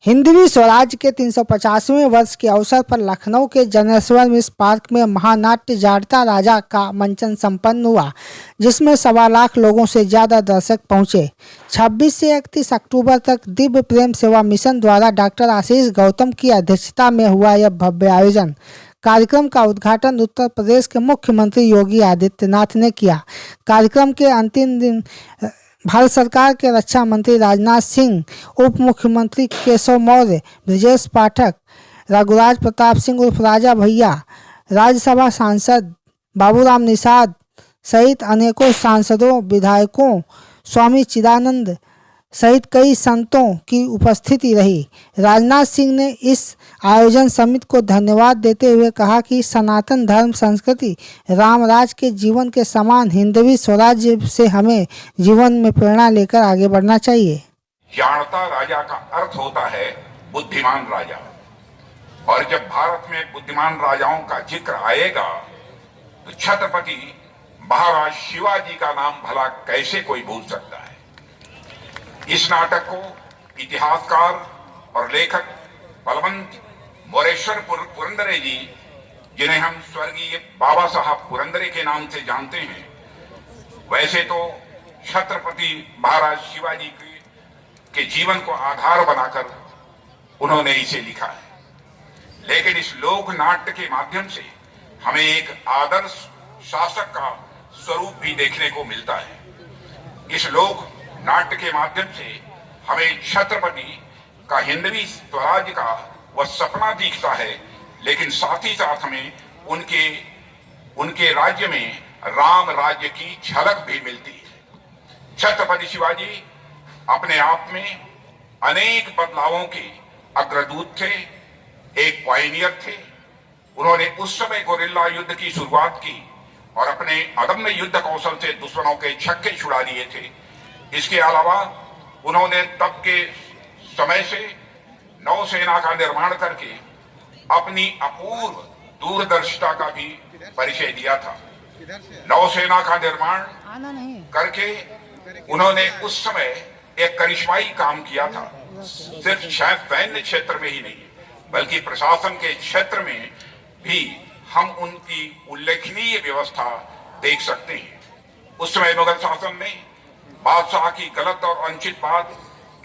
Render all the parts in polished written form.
हिंदवी स्वराज के 350वें वर्ष के अवसर पर लखनऊ के जनेश्वर मिश्र पार्क में महानाट्य जाड़ता राजा का मंचन संपन्न हुआ, जिसमें 1.25 लाख लोगों से ज़्यादा दर्शक पहुंचे। 26 से 31 अक्टूबर तक दिव्य प्रेम सेवा मिशन द्वारा डॉक्टर आशीष गौतम की अध्यक्षता में हुआ यह भव्य आयोजन। कार्यक्रम का उद्घाटन उत्तर प्रदेश के मुख्यमंत्री योगी आदित्यनाथ ने किया। कार्यक्रम के अंतिम दिन भारत सरकार के रक्षा मंत्री राजनाथ सिंह, उप मुख्यमंत्री केशव मौर्य, ब्रजेश पाठक, रघुराज प्रताप सिंह उर्फ राजा भैया, राज्यसभा सांसद बाबूराम निषाद सहित अनेकों सांसदों, विधायकों, स्वामी चिदानंद सहित कई संतों की उपस्थिति रही। राजनाथ सिंह ने इस आयोजन समिति को धन्यवाद देते हुए कहा कि सनातन धर्म संस्कृति रामराज के जीवन के समान हिंदवी स्वराज्य से हमें जीवन में प्रेरणा लेकर आगे बढ़ना चाहिए। जाड़ता राजा का अर्थ होता है बुद्धिमान राजा, और जब भारत में बुद्धिमान राजाओं का जिक्र आएगा तो छत्रपति महाराज शिवाजी का नाम भला कैसे कोई भूल सकता है। इस नाटक को इतिहासकार और लेखक बलवंत मोरेश्वर पुरंदरे जी, जिन्हें हम स्वर्गीय बाबा साहब पुरंदरे के नाम से जानते हैं, वैसे तो छत्रपति महाराज शिवाजी के जीवन को आधार बनाकर उन्होंने इसे लिखा है। लेकिन इस लोक नाट्य के माध्यम से हमें एक आदर्श शासक का स्वरूप भी देखने को मिलता है। इस लोक नाट्य के माध्यम से हमें छत्रपति का हिंदवी स्वराज का वह सपना दिखता है, लेकिन साथ ही साथ हमें उनके राज्य में राम राज्य की झलक भी मिलती है। छत्रपति शिवाजी अपने आप में अनेक बदलावों के अग्रदूत थे, एक पायनियर थे। उन्होंने उस समय गोरिल्ला युद्ध की शुरुआत की और अपने अदम्य युद्ध कौशल से दुश्मनों के छक्के छुड़ा दिए थे। इसके अलावा उन्होंने तब के समय से नौसेना का निर्माण करके अपनी अपूर्व दूरदर्शिता का भी परिचय दिया था। नौसेना का निर्माण करके उन्होंने उस समय एक करिश्माई काम किया था। सिर्फ सैन्य क्षेत्र में ही नहीं बल्कि प्रशासन के क्षेत्र में भी हम उनकी उल्लेखनीय व्यवस्था देख सकते हैं। उस समय मुगल शासन में बादशाह की गलत और अनुचित बात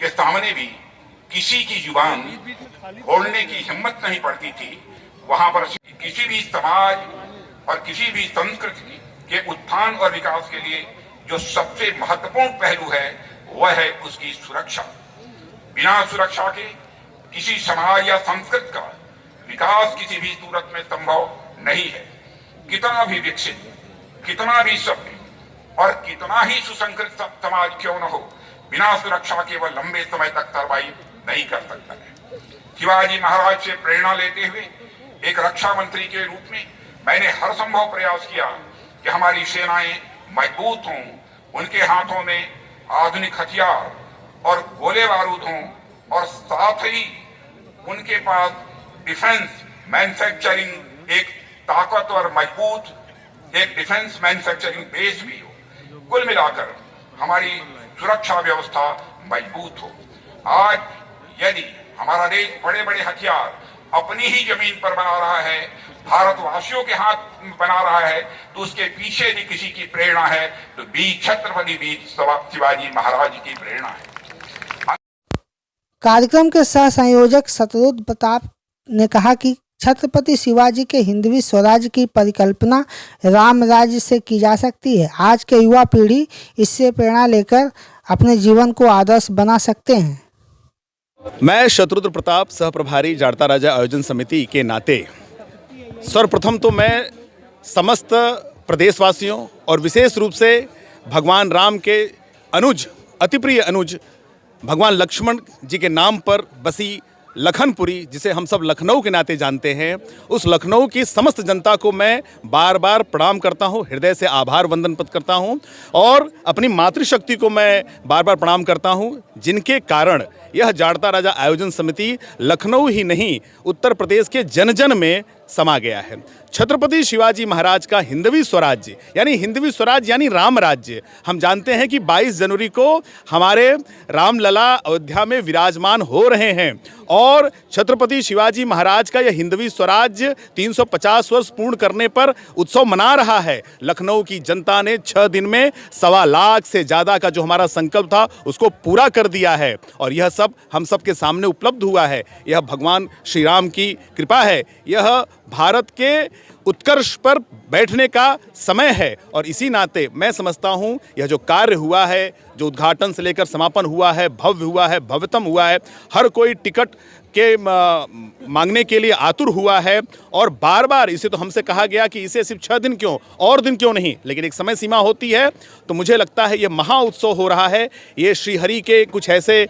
के सामने भी किसी की जुबान खोलने की हिम्मत नहीं पड़ती थी। वहां पर किसी भी समाज और किसी भी संस्कृति के उत्थान और विकास के लिए जो सबसे महत्वपूर्ण पहलू है वह है उसकी सुरक्षा। बिना सुरक्षा के किसी समाज या संस्कृति का विकास किसी भी सूरत में संभव नहीं है। कितना भी विकसित, कितना भी सभ्य और कितना ही सुसंकृत समाज क्यों न हो, बिना सुरक्षा के वह लंबे समय तक सर्वाइव नहीं कर सकता है। शिवाजी महाराज से प्रेरणा लेते हुए एक रक्षा मंत्री के रूप में मैंने हर संभव प्रयास किया कि हमारी सेनाएं मजबूत हों, उनके हाथों में आधुनिक हथियार और गोले बारूद हों, और साथ ही उनके पास डिफेंस मैन्युफैक्चरिंग एक ताकतवर मजबूत एक डिफेंस मैन्युफैक्चरिंग बेस भी हो। कुल मिलाकर हमारी सुरक्षा व्यवस्था मजबूत हो। आज यदि हमारा देश बड़े बड़े हथियार अपनी ही जमीन पर बना रहा है, भारतवासियों के हाथ बना रहा है, तो उसके पीछे भी किसी की प्रेरणा है, तो छत्रपति शिवाजी महाराज की प्रेरणा है। कार्यक्रम के सह संयोजक शत्रुघ्न प्रताप ने कहा कि छत्रपति शिवाजी के हिंदवी स्वराज की परिकल्पना राम राज्य से की जा सकती है। आज के युवा पीढ़ी इससे प्रेरणा लेकर अपने जीवन को आदर्श बना सकते हैं। मैं शत्रुघ्न प्रताप, सह प्रभारी जाड़ता राजा आयोजन समिति के नाते सर्वप्रथम तो मैं समस्त प्रदेशवासियों और विशेष रूप से भगवान राम के अनुज, अति प्रिय अनुज भगवान लक्ष्मण जी के नाम पर बसी लखनपुरी, जिसे हम सब लखनऊ के नाते जानते हैं, उस लखनऊ की समस्त जनता को मैं बार बार प्रणाम करता हूं, हृदय से आभार वंदन करता हूं, और अपनी मातृशक्ति को मैं बार बार प्रणाम करता हूं, जिनके कारण यह जाड़ता राजा आयोजन समिति लखनऊ ही नहीं उत्तर प्रदेश के जन जन में समा गया है। छत्रपति शिवाजी महाराज का हिंदवी स्वराज्य यानी राम राज्य, हम जानते हैं कि 22 जनवरी को हमारे रामलला अयोध्या में विराजमान हो रहे हैं और छत्रपति शिवाजी महाराज का यह हिंदवी स्वराज्य 350 वर्ष पूर्ण करने पर उत्सव मना रहा है। लखनऊ की जनता ने 6 दिन में 1.25 लाख से ज़्यादा का जो हमारा संकल्प था उसको पूरा कर दिया है और यह सब हम सब के सामने उपलब्ध हुआ है। यह भगवान श्री राम की कृपा है। यह भारत के उत्कर्ष पर बैठने का समय है और इसी नाते मैं समझता हूँ यह जो कार्य हुआ है, जो उद्घाटन से लेकर समापन हुआ है, भव्य हुआ है, भव्यतम हुआ है, हर कोई टिकट के मांगने के लिए आतुर हुआ है और बार बार इसे तो हमसे कहा गया कि इसे सिर्फ 6 दिन क्यों और दिन क्यों नहीं, लेकिन एक समय सीमा होती है। तो मुझे लगता है ये महा उत्सव हो रहा है। ये श्रीहरि के कुछ ऐसे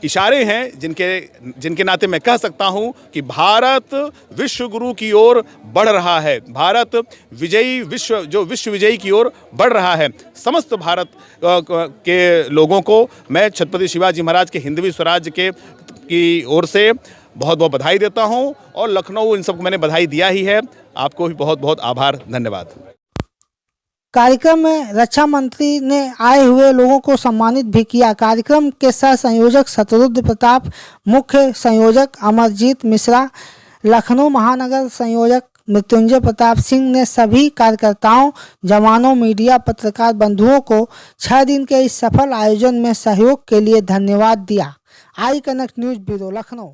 इशारे हैं जिनके नाते मैं कह सकता हूँ कि भारत विश्व गुरु की ओर बढ़ रहा है। भारत विश्व विजयी की ओर बढ़ रहा है। समस्त भारत के लोगों को मैं छत्रपति शिवाजी महाराज के हिंदवी स्वराज्य की ओर से बहुत बहुत बधाई देता हूं और लखनऊ इन सबको मैंने बधाई दिया ही है। आपको भी बहुत बहुत आभार, धन्यवाद। कार्यक्रम में रक्षा मंत्री ने आए हुए लोगों को सम्मानित भी किया। कार्यक्रम के सह संयोजक शत्रुघ्न प्रताप, मुख्य संयोजक अमरजीत मिश्रा, लखनऊ महानगर संयोजक मृत्युंजय प्रताप सिंह ने सभी कार्यकर्ताओं, जवानों, मीडिया, पत्रकार बंधुओं को 6 दिन के इस सफल आयोजन में सहयोग के लिए धन्यवाद दिया। I connect news bureau, Lucknow.